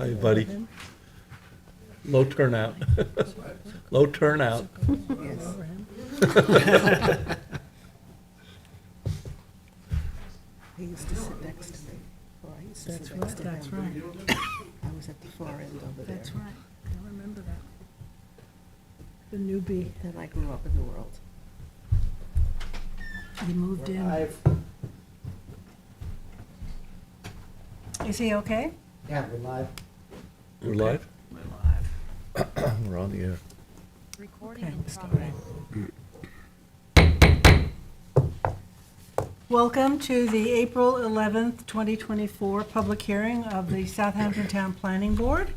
Hi, buddy. Low turnout. Low turnout. He used to sit next to me. Or I used to That's sit next to right, that's him. right, I was at the far end over there. that's right. I remember that. The newbie, Then I grew up in the world. he moved in. Is he okay? Yeah, we're live. We're live? We're live. We're on the air. Okay, we're starting. Welcome to the April 11th, 2024 public hearing of the Southampton Town Planning Board.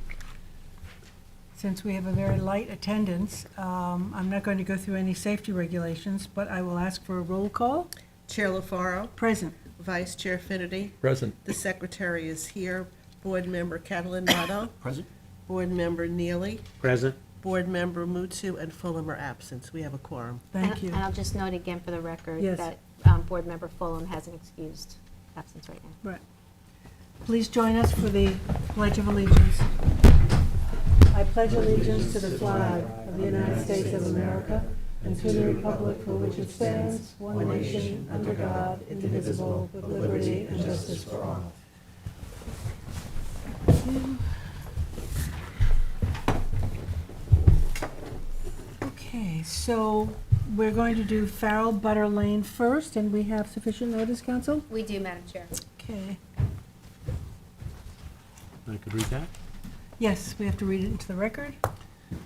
Since we have a very light attendance, I'm not going to go through any safety regulations, but I will ask for a roll call. Chair LaFaro, Present. Vice Chair Finnerty, Present. the Secretary is here. Board Member Catalinato, Present. Board Member Neely, Present. Board Member Mutsu, and Fulham are absent. We have a quorum. Thank you. And I'll just note again for the record Yes. that Board Member Fulham has an excused absence right now. Right. Please join us for the Pledge of Allegiance. I pledge allegiance to the flag of the United States of America and to the republic for which it stands, one nation, under God, indivisible, with liberty and justice for all. Okay, so we're going to do Farrell Butter Lane first, and we have sufficient notice, Council? We do, Madam Chair. Okay. I could read that. Yes, we have to read it into the record.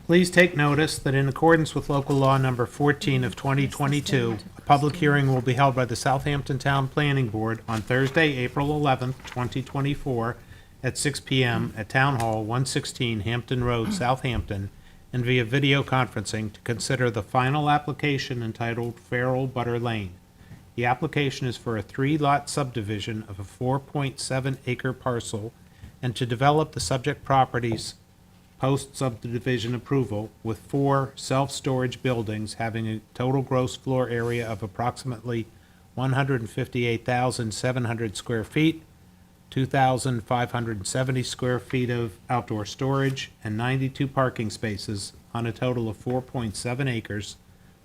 Please take notice that in accordance with local law number 14 of 2022, a public hearing will be held by the Southampton Town Planning Board on Thursday, April 11th, 2024, at 6 p.m. at Town Hall, 116 Hampton Road, Southampton, and via video conferencing to consider the final application entitled Farrell Butter Lane. The application is for a 3-lot subdivision of a 4.7-acre parcel and to develop the subject properties post-subdivision approval with 4 self-storage buildings having a total gross floor area of approximately 158,700 square feet, 2,570 square feet of outdoor storage, and 92 parking spaces on a total of 4.7 acres,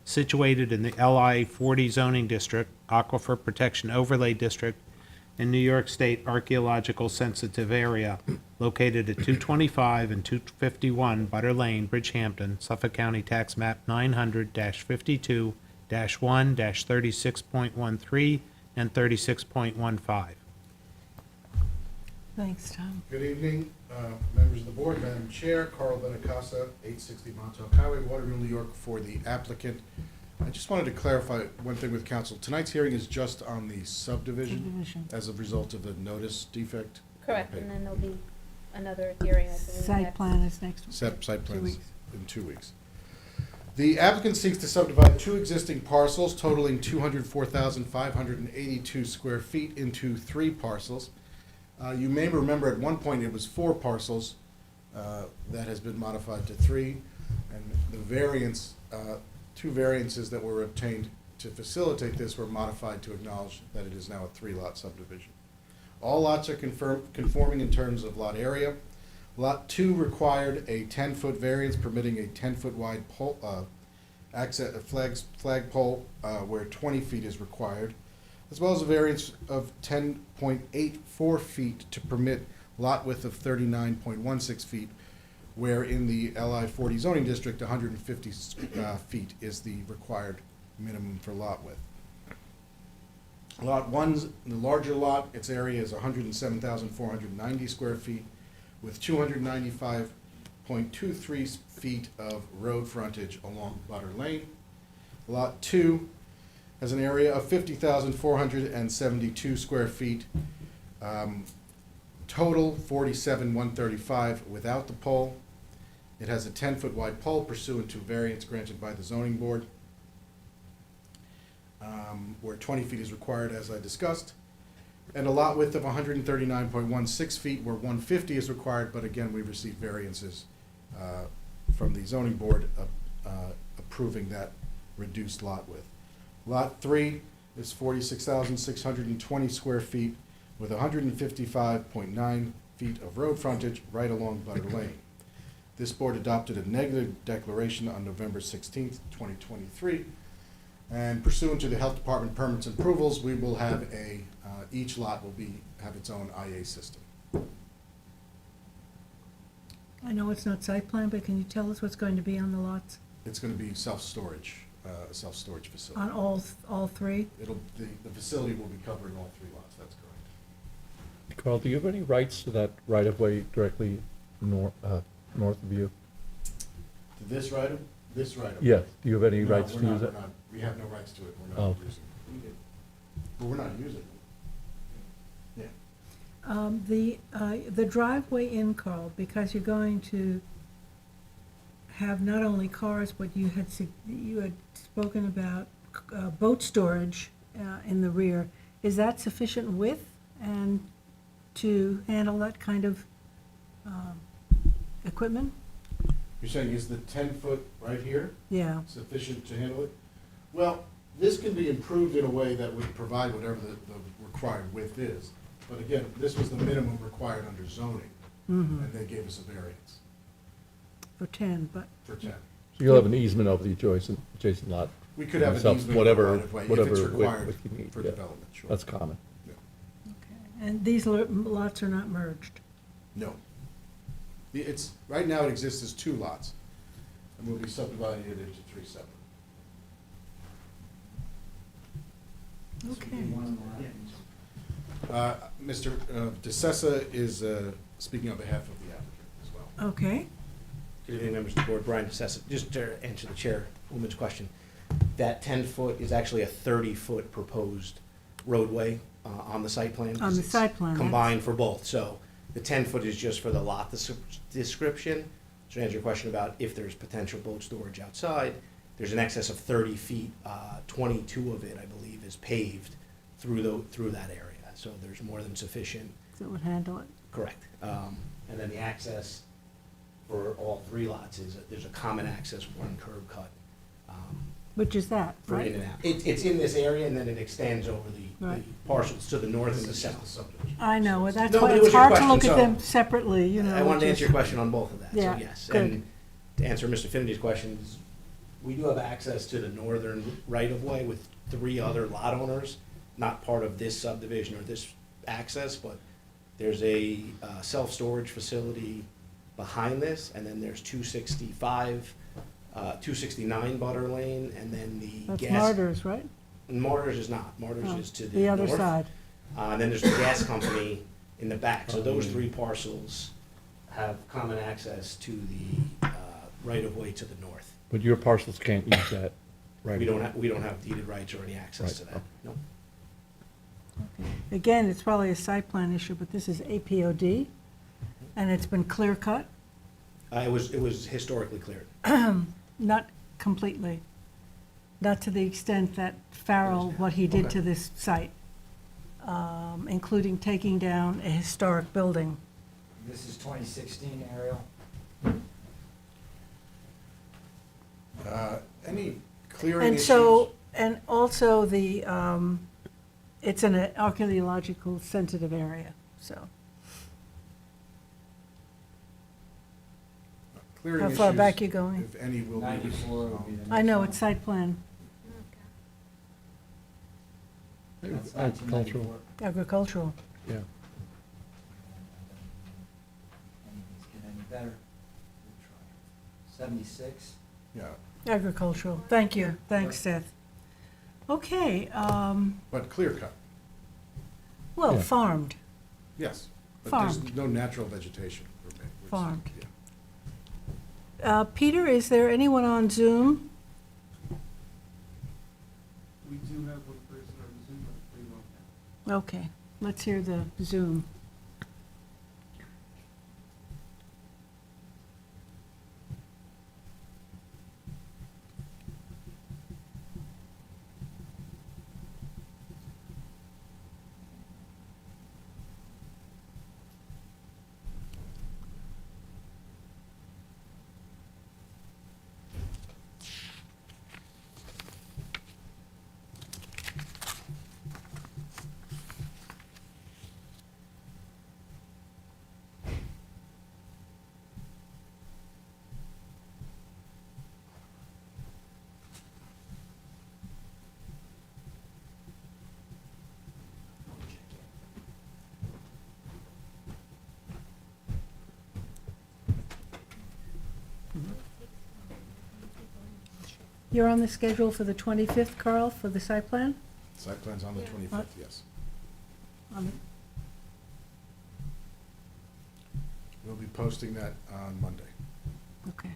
situated in the LI 40 zoning district, Aquifer Protection Overlay District, in New York State Archaeological Sensitive Area, located at 225 and 251 Butter Lane, Bridgehampton, Suffolk County Tax Map 900-52-1-36.13 and 36.15. Thanks, Tom. Good evening, members of the board, Madam Chair, Carl Benacasa, 860 Montauk Highway, Waterville, New York, for the applicant. I just wanted to clarify one thing with council. Tonight's hearing is just on the subdivision Subdivision. as a result of the notice defect. Correct, and then there'll be another hearing, I believe. Site next- plan is next week. Site 2 plans weeks. in 2 weeks. The applicant seeks to subdivide 2 existing parcels totaling 204,582 square feet into 3 parcels. You may remember at one point it was 4 parcels that has been modified to 3, and the variance, 2 variances that were obtained to facilitate this were modified to acknowledge that it is now a 3-lot subdivision. All lots are conforming in terms of lot area. Lot 2 required a 10-foot variance permitting a 10-foot wide pole, flagpole where 20 feet is required, as well as a variance of 10.84 feet to permit lot width of 39.16 feet, where in the LI 40 zoning district, 150 feet is the required minimum for lot width. Lot 1's the larger lot, its area is 107,490 square feet, with 295.23 feet of road frontage along Butter Lane. Lot 2 has an area of 50,472 square feet, total 47,135 without the pole. It has a 10-foot wide pole pursuant to variance granted by the zoning board, where 20 feet is required, as I discussed, and a lot width of 139.16 feet, where 150 is required, but again, we've received variances from the zoning board approving that reduced lot width. Lot 3 is 46,620 square feet with 155.9 feet of road frontage right along Butter Lane. This board adopted a negative declaration on November 16th, 2023. And pursuant to the Health Department permits and approvals, we will have each lot will have its own IA system. I know it's not site plan, but can you tell us what's going to be on the lots? It's going to be self-storage, a self-storage facility. On all three? The facility will be covering all 3 lots, that's correct. Carl, do you have any rights to that right-of-way directly north of you? To this right, Yes, do you have any No, rights we're to not- use we're it? not- We have no rights to it, we're Oh. not using it. But we're not using it. Yeah. The driveway in, Carl, because you're going to have not only cars, but you had spoken about boat storage in the rear. Is that sufficient width and to handle that kind of equipment? You're saying is the 10-foot right here Yeah, sufficient to handle it? Well, this can be improved in a way that would provide whatever the required width is. But again, this was the minimum required under zoning, and they gave us a variance for 10, but, for 10. So you'll have an easement over the adjacent lot? We could have an yourself, easement whatever- right of way if whatever it's width required you need, for yeah. development, sure. That's common. Yeah. and these lots are not merged. No. Right now it exists as 2 lots, and we'll be subdividing it into 3 separate. Okay. Mr. DeSessa is speaking on behalf of the applicant as well. Okay, Good evening, members of the board. Brian DeSessa. Just to answer the chairwoman's question, that 10-foot is actually a 30-foot proposed roadway on the site plan. On the site plan, that's- Combined for both. So the 10-foot is just for the lot description. To answer your question about if there's potential boat storage outside, there's an excess of 30 feet. 22 of it, I believe, is paved through that area. So there's more than sufficient. so it would handle it. Correct. And then the access for all 3 lots there's a common access, 1 curb cut, Which is that, for in right? and out. It's in this area, and then it extends over the Right. parcels to the north and the This is just the south. subdivision. I know, that's No, why but it it's was your hard to question, look at so- them separately, you know. I wanted to which answer your is- question on both of that, so Yeah, yes. good. And to answer Mr. Finnedy's questions, we do have access to the northern right-of-way with 3 other lot owners, not part of this subdivision or this access, but there's a self-storage facility behind this, and then there's 269 Butter Lane, and then the That's gas. Martyrs, right? Martyrs is not, Martyrs Oh, is to the The other north. side. And then there's the gas company in the back, so those 3 parcels have common access to the right-of-way to the north. But your parcels can't use that, right? We don't have deeded rights or any access to Right. that, no. Again, it's probably a site plan issue, but this is APOD, and it's been clear cut, It was historically cleared. not completely. Not to the extent that Farrell, what he did Okay. to this site, including taking down a historic building. This is 2016 aerial. Any clearing And issues? so, and also it's an archaeological sensitive area, so. Clearing How far issues, back you going? If any, will be. 94 would be the next I know, one. it's site plan, That's Agricultural, 1994. agricultural. yeah. Anything's get any better. We'll try. 76. Yeah, Agricultural, thank you, thanks, Seth. Okay, but clear cut, well, Yeah. farmed, yes. But Farmed. there's no natural vegetation. Farmed. Yeah. Peter, is there anyone on Zoom? We do have one person on Zoom, but we won't have. Okay, let's hear the Zoom. You're on the schedule for the 25th, Carl, for the site plan? Site plan's on the 25th, yes. On- We'll be posting that on Monday. Okay.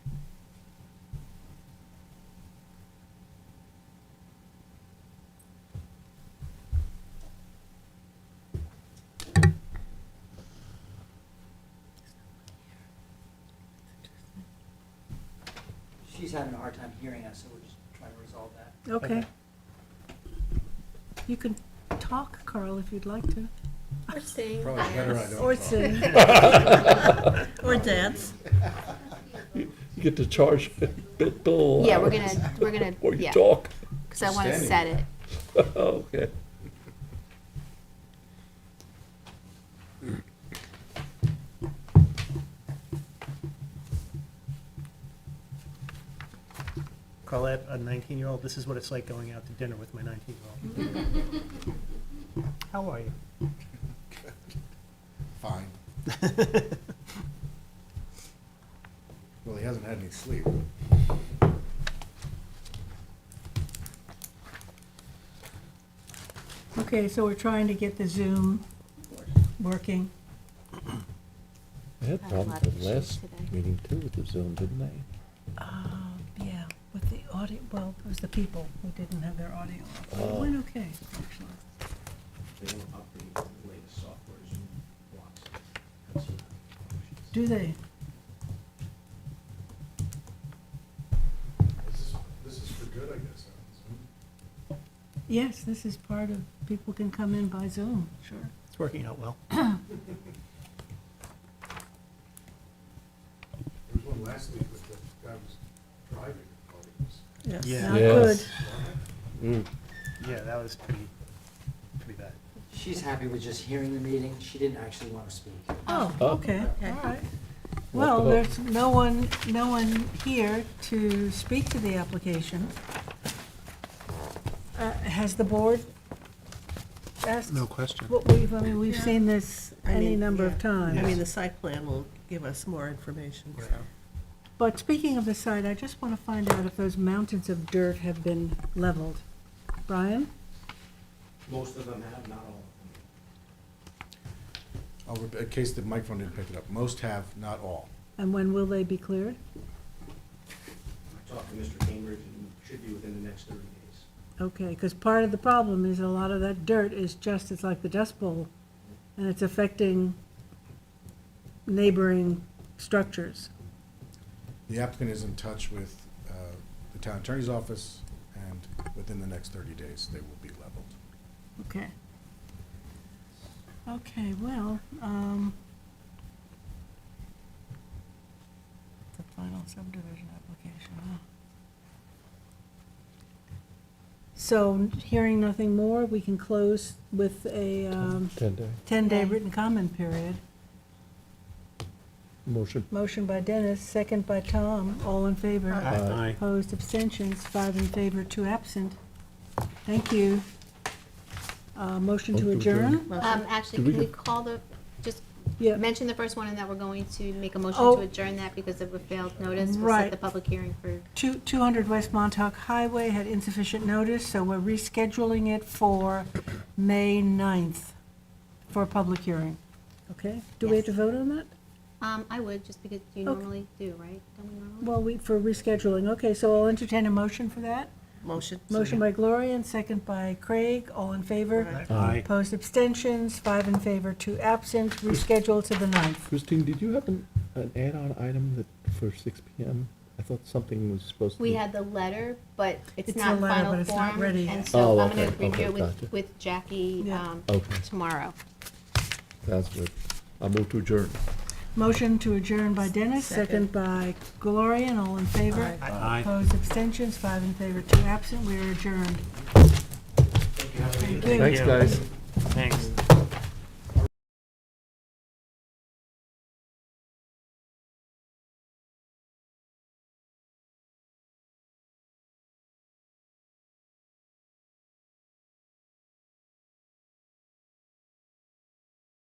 She's having a hard time hearing us, so we're just trying to resolve that. Okay. You can talk, Carl, if you'd like to. Or sing. Probably better I don't. Or talk. sing. Or dance. You get to charge a bit bill. Yeah, we're gonna, Or you yeah, talk. because I want to Standing. set it. Okay. Carlette, a 19-year-old, this is what it's like going out to dinner with my 19-year-old. How are you? Fine. Well, he hasn't had any sleep. Okay, so we're trying to get the Zoom working. They had Had a problems lot of with the issues last today. meeting too with the Zoom, didn't they? Yeah, with the audio, well, it was the people who didn't have their audio off. It Oh. went okay, actually. They don't update the latest software Zoom blocks. That's what functions. Do they? This is for good, I guess. Yes, this is part of, people can come in by Zoom, sure. It's working out well. There was one last week with the guy was driving. Yes. Yeah. Not good. Yes. Mm. Yeah, that was pretty bad. She's happy with just hearing the meeting. She didn't actually want to speak. Oh, Oh. okay, Okay. all right. Well, Well, there's no one here to speak to the application. Has the board asked? No question. What we've Yeah. seen this I any mean, number of yeah. times. I mean, the site plan will give us more information, so. But speaking of the site, I just want to find out if those mountains of dirt have been leveled. Brian? Most of them have, not all of them. In case the microphone didn't pick it up, most have, not all. And when will they be cleared? I talked to Mr. Cambridge, and it should be within the next 30 days. Okay, because part of the problem is a lot of that dirt is just, it's like the Dust Bowl, and it's affecting neighboring structures. The applicant is in touch with the town attorney's office, and within the next 30 days, they will be leveled. Okay. Okay, well, the final subdivision application, huh? So, hearing nothing more, we can close with a 10-day. 10-day Okay. written comment period. Motion. Motion by Dennis, second by Tom, all in favor. Aye. Opposed, abstentions, 5 in favor, 2 absent. Thank you. Motion to Motion to adjourn. adjourn? Actually, Did we can we get- call just Yeah. mention the first one and that we're going to make a motion Oh. to adjourn that because of a failed notice? We'll Right. set the public hearing for, 200 West Montauk Highway had insufficient notice, so we're rescheduling it for May 9th for a public hearing. Okay? Do we have to Yes. vote on that? I would, just because you Okay. normally do, right? Don't we normally? Well, for rescheduling, okay, so I'll entertain a motion for that. Motion. Motion by Gloria and second by Craig, all in favor. Aye. Aye. Opposed, abstentions, 5 in favor, 2 absent, rescheduled to the 9th. Christine, did you have an add-on item that for 6 PM? I thought something was supposed to be. We had the letter, but it's It's not a in letter, final but it's not form, ready and yet. so Oh, I'm gonna okay, review it okay, gotcha. with Jackie Yeah. Okay, tomorrow. that's good. I'll move to adjourn. Motion to adjourn by Dennis, second by Gloria, and all in favor. Aye. Aye. Opposed, abstentions, 5 in favor, 2 absent, we are adjourned. Thank you. Have a good evening. Thank you. Thanks, guys. Thanks.